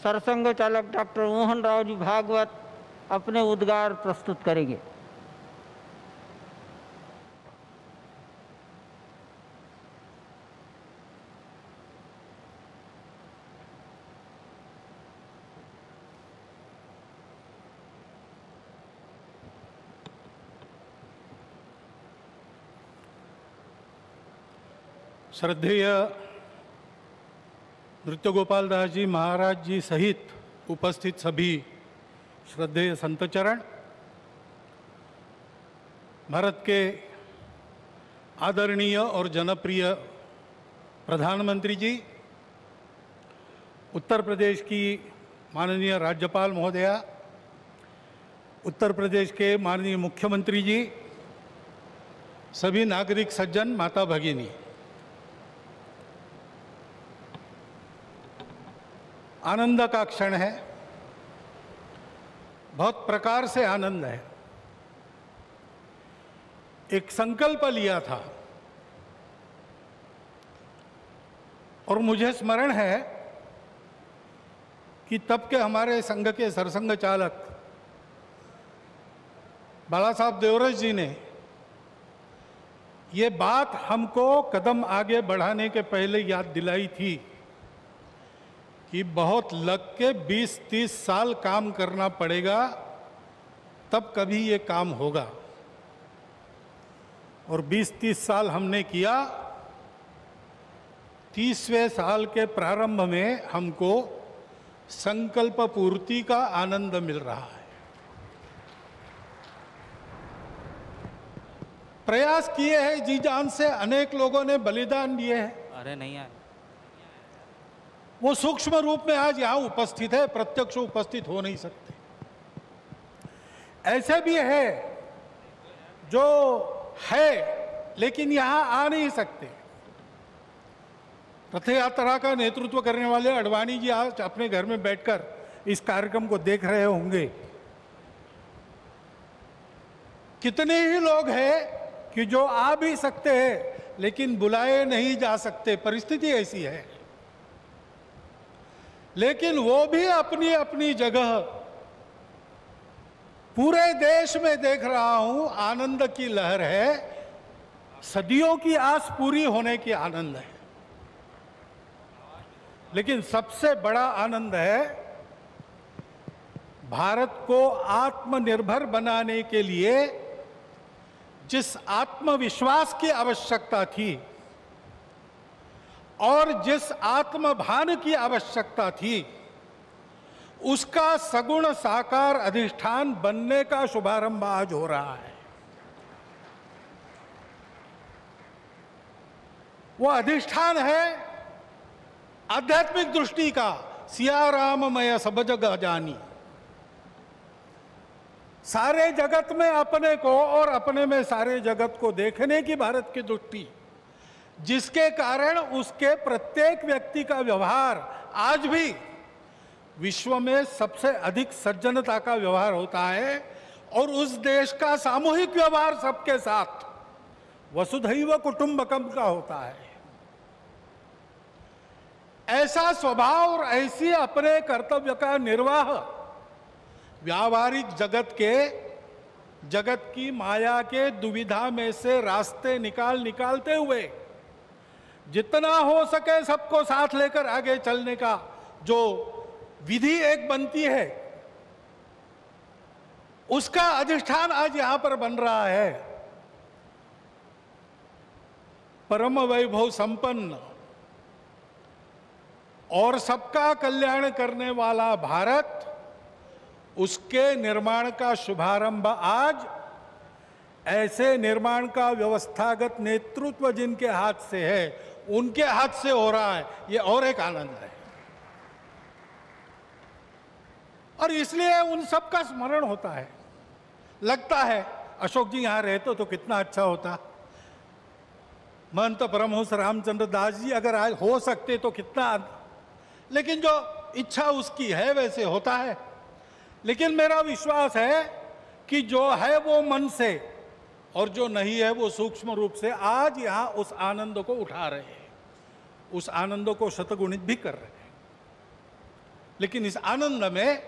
सरसंघ चालक डॉक्टर मोहन राव जी भागवत अपने उद्गार प्रस्तुत करेंगे। श्रद्धेय नृत्य गोपाल दास जी महाराज जी सहित उपस्थित सभी श्रद्धेय संतचरण, भारत के आदरणीय और जनप्रिय प्रधानमंत्री जी, उत्तर प्रदेश की माननीय राज्यपाल महोदया, उत्तर प्रदेश के माननीय मुख्यमंत्री जी, सभी नागरिक सज्जन, माता भगिनी, आनंद का क्षण है। बहुत प्रकार से आनंद है। एक संकल्प लिया था और मुझे स्मरण है कि तब के हमारे संघ के सरसंघ चालक बाला साहब देवरस जी ने ये बात हमको कदम आगे बढ़ाने के पहले याद दिलाई थी कि बहुत लग के 20-30 साल काम करना पड़ेगा, तब कभी ये काम होगा। और 20-30 साल हमने किया। 30वें साल के प्रारंभ में हमको संकल्प पूर्ति का आनंद मिल रहा है। प्रयास किए हैं जी जान से, अनेक लोगों ने बलिदान दिए हैं। अरे नहीं आए, वो सूक्ष्म रूप में आज यहां उपस्थित है, प्रत्यक्ष उपस्थित हो नहीं सकते। ऐसे भी है जो है लेकिन यहां आ नहीं सकते। रथ यात्रा का नेतृत्व करने वाले अडवाणी जी आज अपने घर में बैठकर इस कार्यक्रम को देख रहे होंगे। कितने ही लोग हैं कि जो आ भी सकते हैं लेकिन बुलाए नहीं जा सकते, परिस्थिति ऐसी है। लेकिन वो भी अपनी अपनी जगह, पूरे देश में देख रहा हूं आनंद की लहर है। सदियों की आस पूरी होने की आनंद है। लेकिन सबसे बड़ा आनंद है भारत को आत्मनिर्भर बनाने के लिए जिस आत्मविश्वास की आवश्यकता थी और जिस आत्मभान की आवश्यकता थी, उसका सगुण साकार अधिष्ठान बनने का शुभारंभ आज हो रहा है। वो अधिष्ठान है आध्यात्मिक दृष्टि का। सिया राममय सब जग जानी। सारे जगत में अपने को और अपने में सारे जगत को देखने की भारत की दृष्टि, जिसके कारण उसके प्रत्येक व्यक्ति का व्यवहार आज भी विश्व में सबसे अधिक सज्जनता का व्यवहार होता है और उस देश का सामूहिक व्यवहार सबके साथ वसुधैव कुटुंबकम का होता है। ऐसा स्वभाव और ऐसी अपने कर्तव्य का निर्वाह व्यावहारिक जगत की माया के दुविधा में से रास्ते निकालते हुए जितना हो सके सबको साथ लेकर आगे चलने का जो विधि एक बनती है, उसका अधिष्ठान आज यहां पर बन रहा है। परम वैभव संपन्न और सबका कल्याण करने वाला भारत, उसके निर्माण का शुभारंभ आज ऐसे निर्माण का व्यवस्थागत नेतृत्व जिनके हाथ से है, उनके हाथ से हो रहा है। ये और एक आनंद है। और इसलिए उन सब का स्मरण होता है। लगता है अशोक जी यहां रहते तो कितना अच्छा होता, महंत परमहंस रामचंद्र दास जी अगर आज हो सकते तो कितना। लेकिन जो इच्छा उसकी है वैसे होता है। लेकिन मेरा विश्वास है कि जो है वो मन से और जो नहीं है वो सूक्ष्म रूप से आज यहां उस आनंद को उठा रहे हैं, उस आनंद को शतगुणित भी कर रहे हैं। लेकिन इस आनंद में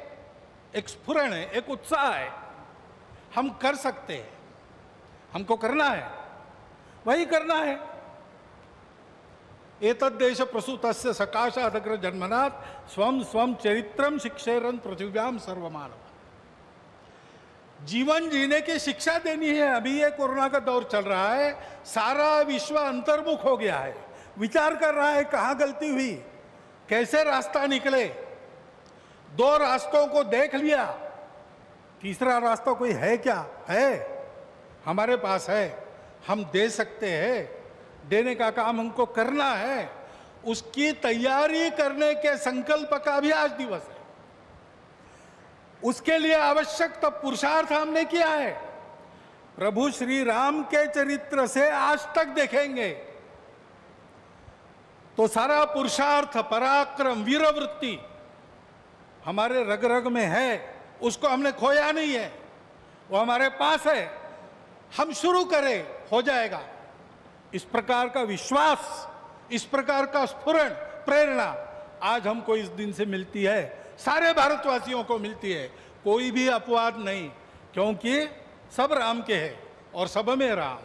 एक स्फुरण है, एक उत्साह है। हम कर सकते हैं, हमको करना है, वही करना है। एतद्देश प्रसूतस्य सकाशादग्र जन्मनात् स्वम स्वम चरित्रम शिक्षेरन पृथिव्याम सर्वमानव। जीवन जीने की शिक्षा देनी है। अभी ये कोरोना का दौर चल रहा है, सारा विश्व अंतर्मुख हो गया है, विचार कर रहा है कहाँ गलती हुई, कैसे रास्ता निकले। दो रास्तों को देख लिया, तीसरा रास्ता कोई है क्या? है, हमारे पास है, हम दे सकते हैं, देने का काम हमको करना है। उसकी तैयारी करने के संकल्प का भी आज दिवस है। उसके लिए आवश्यक तो पुरुषार्थ हमने किया है। प्रभु श्री राम के चरित्र से आज तक देखेंगे तो सारा पुरुषार्थ, पराक्रम, वीरवृत्ति हमारे रग रग में है। उसको हमने खोया नहीं है, वो हमारे पास है। हम शुरू करें, हो जाएगा। इस प्रकार का विश्वास, इस प्रकार का स्फुरण, प्रेरणा आज हमको इस दिन से मिलती है, सारे भारतवासियों को मिलती है। कोई भी अपवाद नहीं, क्योंकि सब राम के हैं और सब में राम।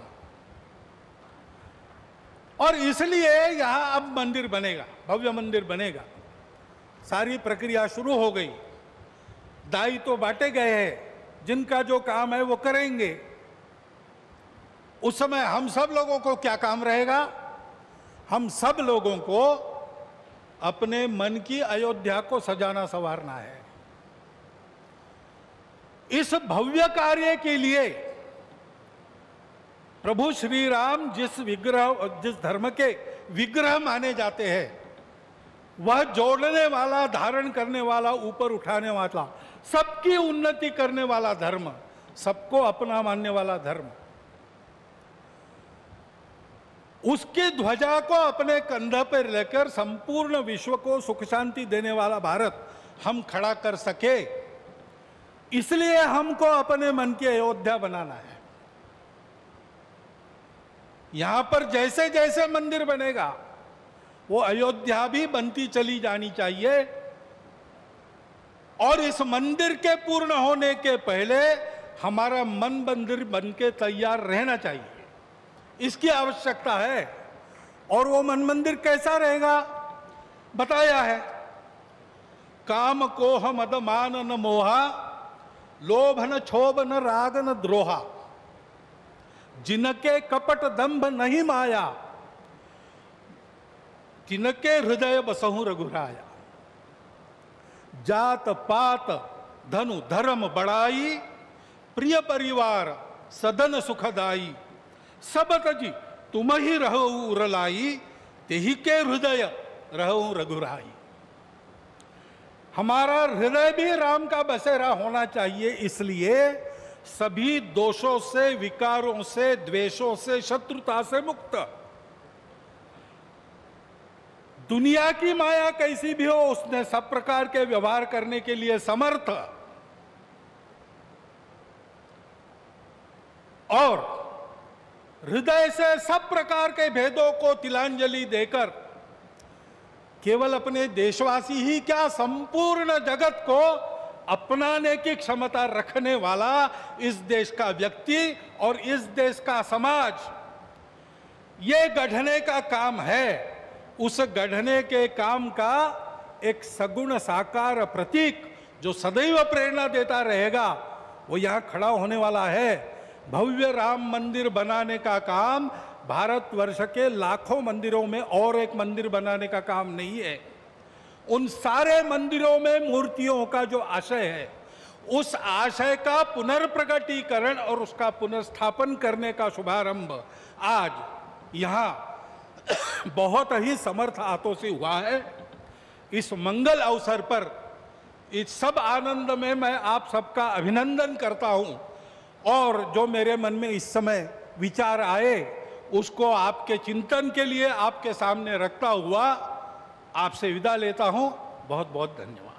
और इसलिए यहां अब मंदिर बनेगा, भव्य मंदिर बनेगा। सारी प्रक्रिया शुरू हो गई, दायित्व तो बांटे गए हैं, जिनका जो काम है वो करेंगे। उस समय हम सब लोगों को क्या काम रहेगा? हम सब लोगों को अपने मन की अयोध्या को सजाना संवारना है। इस भव्य कार्य के लिए प्रभु श्री राम जिस धर्म के विग्रह माने जाते हैं, वह जोड़ने वाला, धारण करने वाला, ऊपर उठाने वाला, सबकी उन्नति करने वाला धर्म, सबको अपना मानने वाला धर्म, उसकी ध्वजा को अपने कंधे पर लेकर संपूर्ण विश्व को सुख शांति देने वाला भारत हम खड़ा कर सके, इसलिए हमको अपने मन की अयोध्या बनाना है। यहां पर जैसे जैसे मंदिर बनेगा वो अयोध्या भी बनती चली जानी चाहिए। और इस मंदिर के पूर्ण होने के पहले हमारा मन मंदिर बनके तैयार रहना चाहिए, इसकी आवश्यकता है। और वो मन मंदिर कैसा रहेगा बताया है। काम कोह मद मान न मोहा, लोभ न क्षोभ न राग न द्रोहा, जिनके कपट दंभ नहीं माया, तिनके हृदय बसहु रघुराया। जात पात धनु धर्म बढ़ाई, प्रिय परिवार सदन सुखदाई, सब तजी तुम ही रहो उरलाई, तेहि के हृदय रहो रघुराई। हमारा हृदय भी राम का बसेरा होना चाहिए। इसलिए सभी दोषों से, विकारों से, द्वेषों से, शत्रुता से मुक्त। दुनिया की माया कैसी भी हो, उसने सब प्रकार के व्यवहार करने के लिए समर्थ। और हृदय से सब प्रकार के भेदों को तिलांजलि देकर केवल अपने देशवासी ही क्या, संपूर्ण जगत को अपनाने की क्षमता रखने वाला इस देश का व्यक्ति और इस देश का समाज, ये गढ़ने का काम है। उस गढ़ने के काम का एक सगुण साकार प्रतीक जो सदैव प्रेरणा देता रहेगा, वो यहां खड़ा होने वाला है। भव्य राम मंदिर बनाने का काम भारतवर्ष के लाखों मंदिरों में और एक मंदिर बनाने का काम नहीं है। उन सारे मंदिरों में मूर्तियों का जो आशय है, उस आशय का पुनर्प्रकटीकरण और उसका पुनर्स्थापन करने का शुभारंभ आज यहाँ बहुत ही समर्थ हाथों से हुआ है। इस मंगल अवसर पर इस सब आनंद में मैं आप सबका अभिनंदन करता हूं। और जो मेरे मन में इस समय विचार आए, उसको आपके चिंतन के लिए आपके सामने रखता हुआ आपसे विदा लेता हूं। बहुत बहुत धन्यवाद।